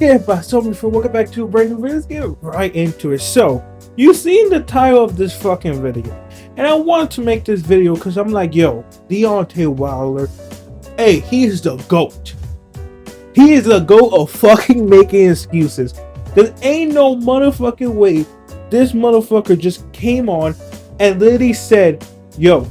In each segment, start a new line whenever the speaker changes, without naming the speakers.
Yeah, but so much for welcome back to a brand new video. Let's get right into it. So, you seen the title of this fucking video, and I wanted to make this video because I'm like, yo, Deontay Wilder, hey, he's the GOAT. He is the GOAT of fucking making excuses. There ain't no motherfucking way this motherfucker just came on and literally said, yo,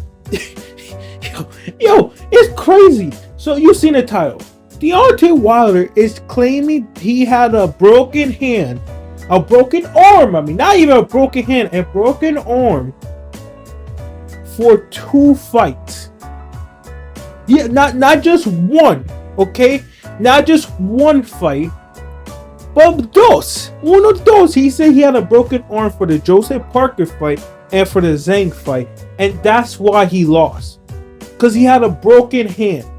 yo, it's crazy. So you seen the title. Deontay Wilder is claiming he had a broken hand, a broken arm. I mean, not even a broken hand, a broken arm for 2 fights. Yeah, not just one, okay? Not just one fight, but dos. Uno dos. He said he had a broken arm for the Joseph Parker fight and for the Zhang fight, and that's why he lost. Because he had a broken hand.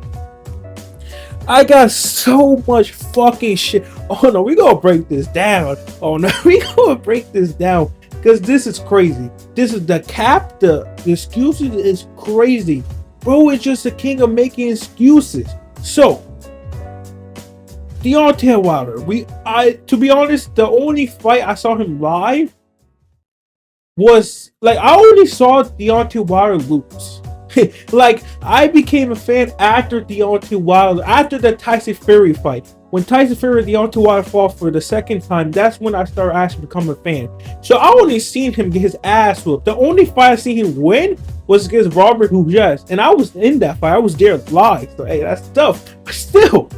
I got so much fucking shit. Oh no, we gonna break this down. Oh no, we gonna break this down. Because this is crazy. This is the cap, the excuses is crazy. Bro is just the king of making excuses. So, Deontay Wilder, to be honest, the only fight I saw him live was, like, I only saw Deontay Wilder lose. Like, I became a fan after Deontay Wilder, after the Tyson Fury fight. When Tyson Fury and Deontay Wilder fought for the second time, that's when I started actually becoming a fan. So I only seen him get his ass whooped. The only fight I seen him win was against Robert Hujas, and I was in that fight. I was there live. So hey, that's tough. But still.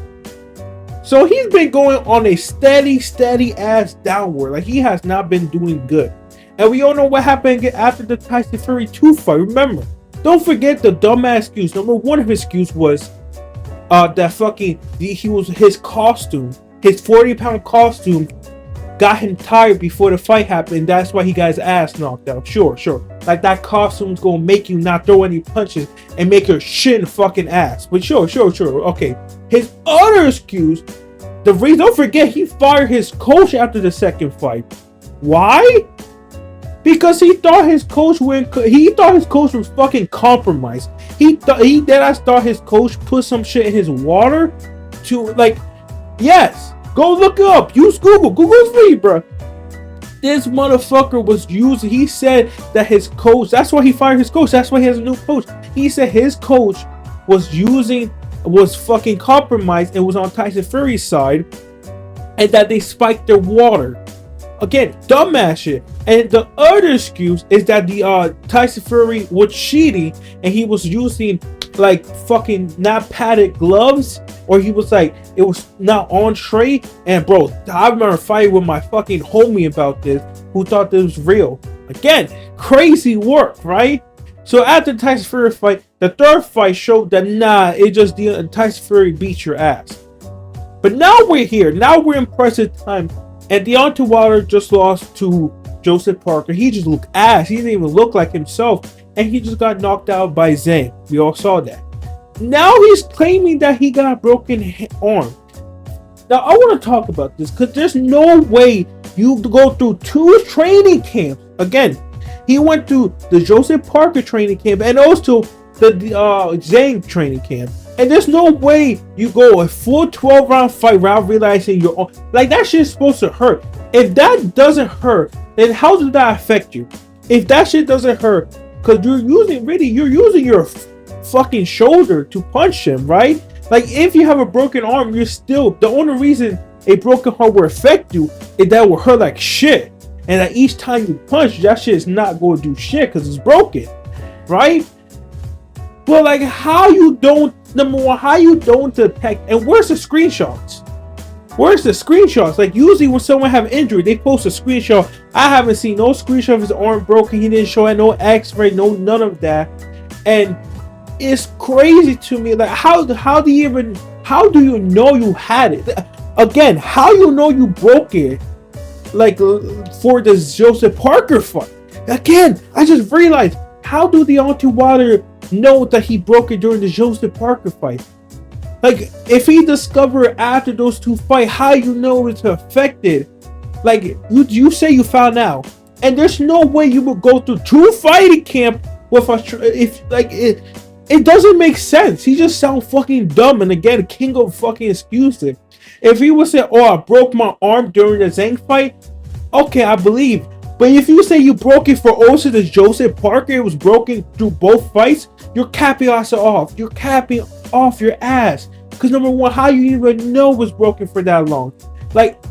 So he's been going on a steady ass downward. Like, he has not been doing good. And we all know what happened after the Tyson Fury 2 fight. Remember, don't forget the dumbass excuse. Number one of his excuse was that fucking his costume, his 40-pound costume got him tired before the fight happened. That's why he got his ass knocked out. Sure. Like, that costume's gonna make you not throw any punches and make your shin fucking ass. But sure. Okay. His other excuse, the reason, don't forget, he fired his coach after the second fight. Why? Because he thought his coach was fucking compromised. He thought his coach put some shit in his water to, like, yes, go look it up. Use Google. Google's free, bro. This motherfucker was using, he said that his coach, that's why he fired his coach. That's why he has a new coach. He said his coach was fucking compromised and was on Tyson Fury's side, and that they spiked their water. Again, dumbass shit. And the other excuse is that the Tyson Fury was cheating and he was using, like, fucking not padded gloves, or he was like, it was not on tray. And bro, I remember fighting with my fucking homie about this, who thought this was real. Again, crazy work, right? So after the Tyson Fury fight, the third fight showed that Tyson Fury beat your ass. But now we're here. Now we're in present time. And Deontay Wilder just lost to Joseph Parker. He just looked ass. He didn't even look like himself. And he just got knocked out by Zhang. We all saw that. Now he's claiming that he got a broken arm. Now I want to talk about this because there's no way you go through 2 training camps. Again, he went through the Joseph Parker training camp and also the Zhang training camp. And there's no way you go a full 12-round fight without realizing your own. Like, that shit's supposed to hurt. If that doesn't hurt, then how does that affect you? If that shit doesn't hurt, because you're using your fucking shoulder to punch him, right? Like, if you have a broken arm, you're still, the only reason a broken arm will affect you is that it will hurt like shit. And that each time you punch, that shit is not going to do shit because it's broken, right? But like, how you don't detect, and where's the screenshots? Where's the screenshots? Like, usually when someone have injury, they post a screenshot. I haven't seen no screenshot of his arm broken. He didn't show no x-ray, none of that. And it's crazy to me. Like, how do you know you had it? Again, how you know you broke it? Like, for the Joseph Parker fight. Again, I just realized, how do Deontay Wilder know that he broke it during the Joseph Parker fight? Like, if he discovered after those 2 fights, how you know it's affected? Like, you say you found out, and there's no way you would go through 2 fighting camp with it doesn't make sense. He just sounds fucking dumb, and again, king of fucking excuses. If he would say, "Oh, I broke my arm during the Zhang fight," okay, I believe. But if you say you broke it for also the Joseph Parker, it was broken through both fights, you're capping us off. You're capping off your ass. Because number one, how you even know it was broken for that long? Like,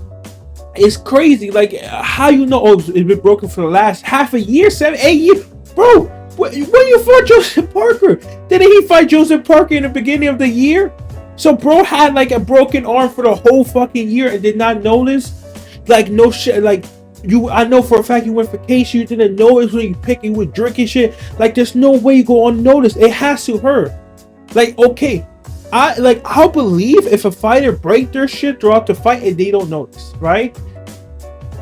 it's crazy. Like, how you know it's been broken for the last half a year, 7, 8 years? Bro, when you fought Joseph Parker, didn't he fight Joseph Parker in the beginning of the year? So bro had like a broken arm for the whole fucking year and did not notice? Like, no shit. Like, I know for a fact you went vacation, you didn't notice when you were drinking shit. Like, there's no way you go unnoticed. It has to hurt. Like, okay, I'll believe if a fighter break their shit throughout the fight and they don't notice, right?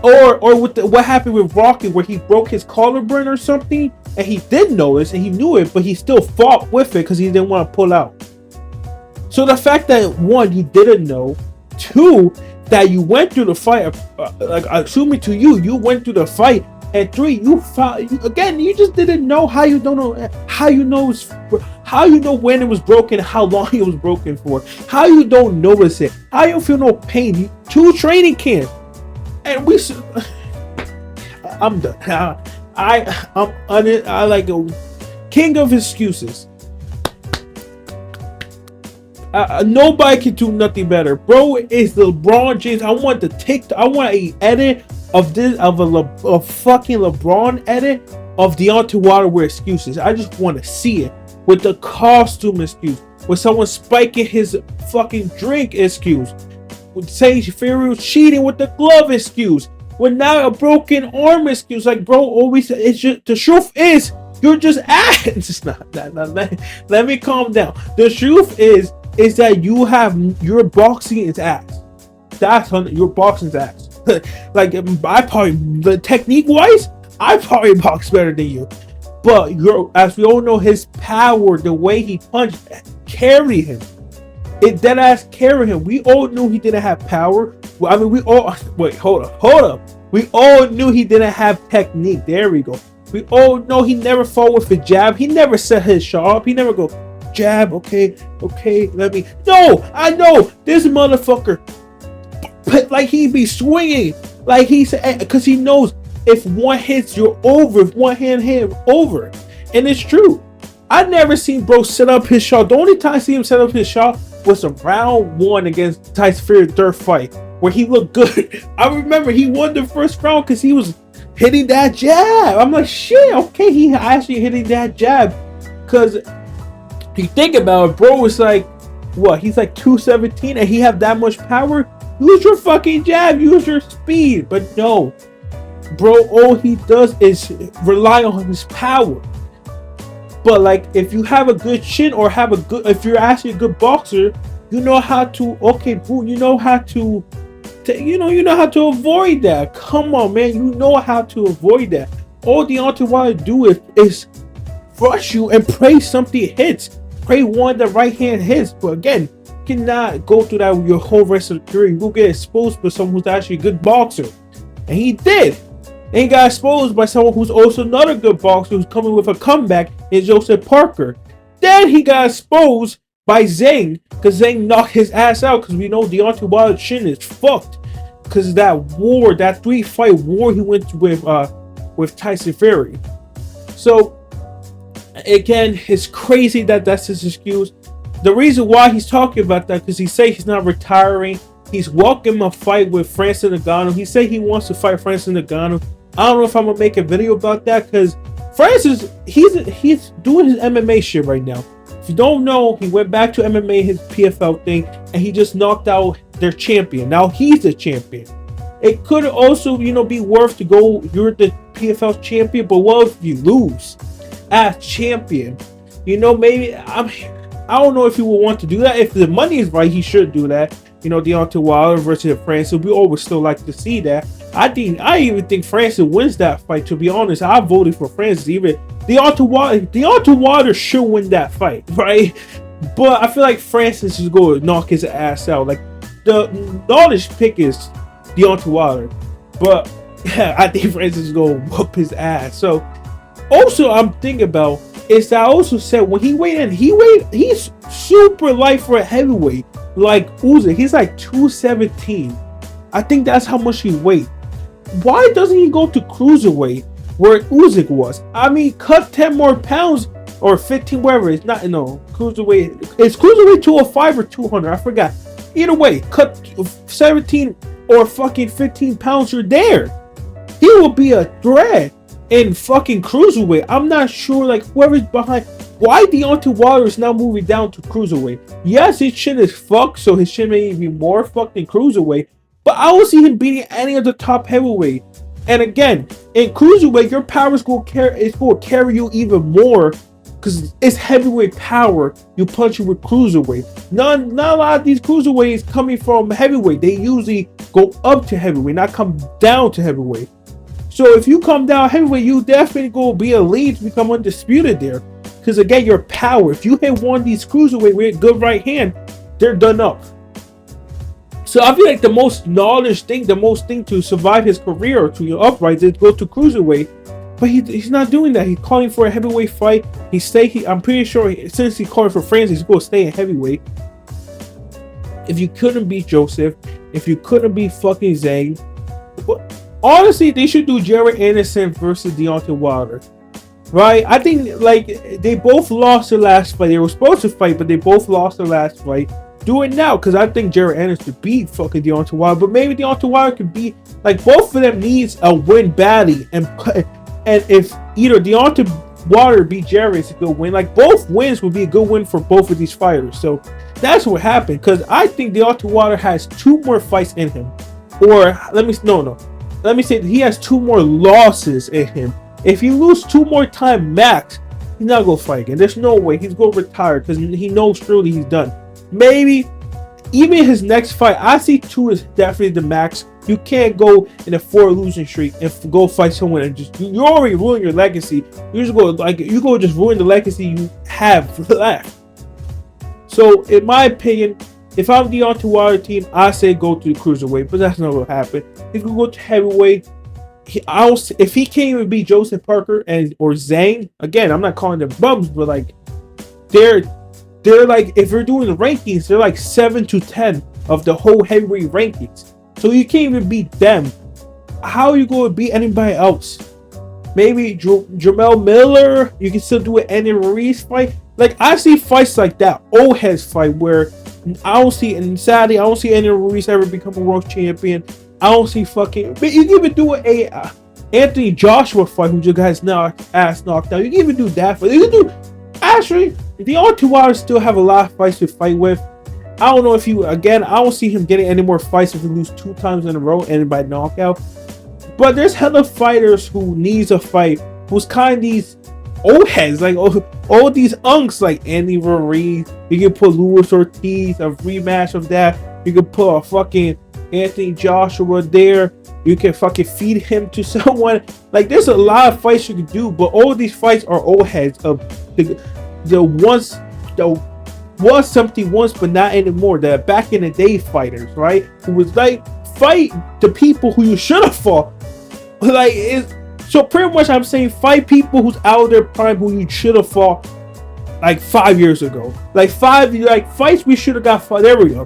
Or with what happened with Rocky, where he broke his collarbone or something, and he did notice and he knew it, but he still fought with it because he didn't want to pull out. So the fact that one, you didn't know, two, that you went through the fight, like assuming to you went through the fight, and three, you just didn't know. How you don't know? How you know when it was broken? How long it was broken for? How you don't notice it? How you feel no pain? 2 training camps, and I'm done. I like a king of excuses. Nobody can do nothing better, bro. It's LeBron James. I want an edit of this, a fucking LeBron edit of Deontay Wilder with excuses. I just want to see it with the costume excuse, with someone spiking his fucking drink excuse, with saying Fury was cheating with the glove excuse, with now a broken arm excuse. Like, bro, always it's just the truth is you're just ass. It's not. Let me calm down. The truth is that your boxing is ass. That's your boxing's ass. Like, I probably, the technique wise, I probably box better than you. But as we all know, his power, the way he punched, carried him. It dead ass carried him. We all knew he didn't have power. I mean, hold up. We all knew he didn't have technique. There we go. We all know he never fought with a jab. He never set his shot up. He never go jab. Okay, let me. No, I know this motherfucker. But like, he be swinging like he said, because he knows if one hits, you're over. If one hand hit, over. And it's true. I never seen bro set up his shot. The only time I see him set up his shot was a round 1 against Tyson Fury's third fight, where he looked good. I remember he won the first round because he was hitting that jab. I'm like, shit, okay, he actually hitting that jab. Because you think about it, bro, it's like, what, he's like 217 and he have that much power? Use your fucking jab, use your speed. But no, bro, all he does is rely on his power. But like, if you have a good chin, or if you're actually a good boxer, you know how to, okay, bro, you know how to avoid that. Come on, man, you know how to avoid that. All Deontay Wilder do is rush you and pray something hits. Pray one the right hand hits. But again, you cannot go through that with your whole rest of the career. You will get exposed by someone who's actually a good boxer. And he did. And he got exposed by someone who's also not a good boxer, who's coming with a comeback, in Joseph Parker. Then he got exposed by Zhang, because Zhang knocked his ass out, because we know Deontay Wilder's chin is fucked because of that war, that 3-fight war he went with Tyson Fury. So again, it's crazy that that's his excuse. The reason why he's talking about that, because he say he's not retiring. He's welcoming a fight with Francis Ngannou. He said he wants to fight Francis Ngannou. I don't know if I'm gonna make a video about that, because Francis, he's doing his MMA shit right now. If you don't know, he went back to MMA, his PFL thing, and he just knocked out their champion. Now he's the champion. It could also, be worth to go, you're the PFL champion, but what if you lose as champion? Maybe I don't know if he will want to do that. If the money is right, he should do that. Deontay Wilder versus Francis. We always still like to see that. I even think Francis wins that fight. To be honest, I voted for Francis. Even Deontay Wilder should win that fight, right? But I feel like Francis is going to knock his ass out. Like, the knowledge pick is Deontay Wilder, but yeah, I think Francis is going to whoop his ass. So also, I'm thinking about is that I also said when he weighed in, he's super light for a heavyweight. like Usyk. He's like 217. I think that's how much he weighs. Why doesn't he go to cruiserweight where Usyk was? I mean, cut 10 more pounds or 15, whatever. It's not, no, cruiserweight. It's cruiserweight 205 or 200. I forgot. Either way, cut 17 or fucking 15 pounds. You're there. He will be a threat in fucking cruiserweight. I'm not sure, like, whoever's behind. Why Deontay Wilder is now moving down to cruiserweight? Yes, his chin is fucked, so his chin may even be more fucked than cruiserweight. But I don't see him beating any of the top heavyweight. And again, in cruiserweight, your power is going to carry you even more because it's heavyweight power. You punch you with cruiserweight. Not a lot of these cruiserweights coming from heavyweight. They usually go up to heavyweight, not come down to heavyweight. So if you come down heavyweight, you definitely go be a lead to become undisputed there. Because again, your power. If you hit one of these cruiserweight with a good right hand, they're done up. So I feel like the most knowledge thing, the most thing to survive his career or to upright is go to cruiserweight. But he's not doing that. He's calling for a heavyweight fight. I'm pretty sure since he's calling for France, he's going to stay in heavyweight. If you couldn't beat Joseph, if you couldn't beat fucking Zhang, honestly, they should do Jared Anderson versus Deontay Wilder. Right? I think like they both lost their last fight. They were supposed to fight, but they both lost their last fight. Do it now, because I think Jared Anderson could beat fucking Deontay Wilder, but maybe Deontay Wilder could beat, like, both of them needs a win badly, and if either Deontay Wilder beat Jared, it's a good win. Like, both wins would be a good win for both of these fighters. So that's what happened, because I think Deontay Wilder has 2 more fights in him, or let me say he has 2 more losses in him. If he loses 2 more times max, he's not gonna fight again. There's no way he's gonna retire because he knows truly he's done. Maybe even his next fight, I see 2 is definitely the max. You can't go in a 4 losing streak and go fight someone and just you already ruin your legacy. You just ruin the legacy you have left. So in my opinion, if I'm the Deontay Wilder team, I say go to the cruiserweight, but that's not gonna happen. If you go to heavyweight, if he can't even beat Joseph Parker or Zhang, again, I'm not calling them bums, but like they're like, if we're doing the rankings, they're like 7 to 10 of the whole heavyweight rankings. So you can't even beat them. How are you going to beat anybody else? Maybe Jamel Miller. You can still do an Andy Ruiz fight. Like, I see fights like that. Old heads fight where I don't see, and sadly, I don't see Andy Ruiz ever become a world champion. I don't see fucking. But you can even do a Anthony Joshua fight who just has now ass knocked out. You can even do that fight. You can do. Actually, Deontay Wilder still have a lot of fights to fight with. I don't know if I don't see him getting any more fights if he loses 2 times in a row and by knockout. But there's hella fighters who needs a fight, who's kind of these old heads, like all these unks, like Andy Ruiz. You can put Luis Ortiz, a rematch of that. You can put a fucking Anthony Joshua there. You can fucking feed him to someone. Like, there's a lot of fights you can do, but all of these fights are old heads of the was something once but not anymore. The back in the day fighters, right? Who was like, fight the people who you should have fought. Like, so pretty much I'm saying fight people who's out of their prime who you should have fought like 5 years ago. Like fights we should have got fought. There we go.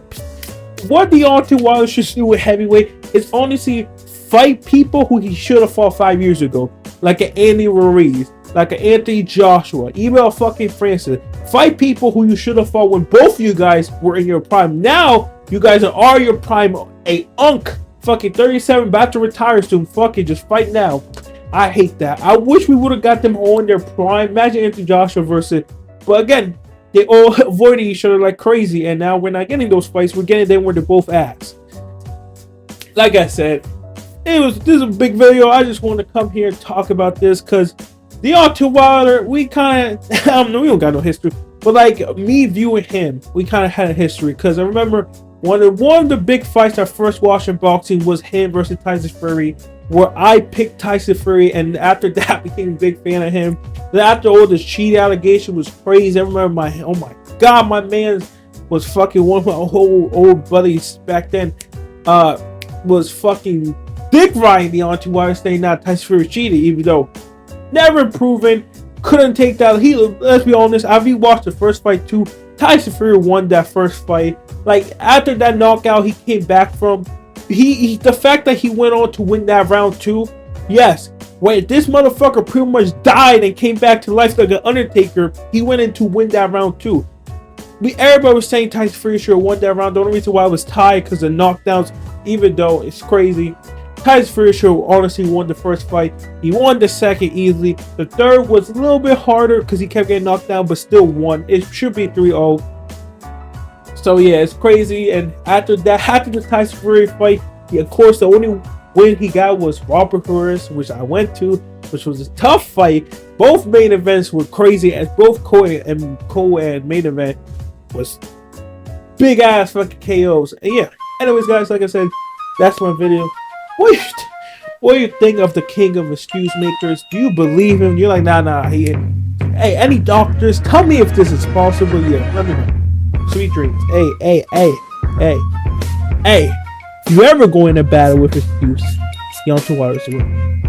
What Deontay Wilder should do with heavyweight is honestly fight people who he should have fought 5 years ago. Like an Andy Ruiz, like an Anthony Joshua, even a fucking Francis. Fight people who you should have fought when both of you guys were in your prime. Now, you guys are your prime. A unk, fucking 37, about to retire soon. Fucking just fight now. I hate that. I wish we would have got them all in their prime. Imagine Anthony Joshua versus. But again, they all avoiding each other like crazy. And now we're not getting those fights. We're getting them where they're both ass. Like I said, this is a big video. I just want to come here and talk about this because Deontay Wilder, we kind of, I don't know, we don't got no history, but like me viewing him, we kind of had a history because I remember one of the big fights I first watched in boxing was him versus Tyson Fury, where I picked Tyson Fury, and after that I became a big fan of him. Then after all this cheat allegation was crazy, I remember oh my god, my man was fucking one of my old buddies back then, was fucking dick riding Deontay Wilder, saying that Tyson Fury cheated, even though never proven, couldn't take that. Let's be honest, I rewatched the first fight too. Tyson Fury won that first fight. Like, after that knockout he came back from, the fact that he went on to win that round 2, yes. When this motherfucker pretty much died and came back to life like an Undertaker, he went in to win that round 2. Everybody was saying Tyson Fury should have won that round. The only reason why it was tied because of knockdowns, even though it's crazy. Tyson Fury should have honestly won the first fight. He won the second easily. The third was a little bit harder because he kept getting knocked down, but still won. It should be 3-0. So yeah, it's crazy. And after that, after the Tyson Fury fight, of course, the only win he got was Robert Harris, which I went to, which was a tough fight. Both main events were crazy, as both co and main event was big ass fucking KOs. And yeah, anyways, guys, like I said, that's my video. What do you think of the king of excuse makers? Do you believe him? You're like, nah. Hey, any doctors? Tell me if this is possible. Yeah, let me know. Sweet dreams. Hey. If you ever go in a battle with excuse, Deontay will win.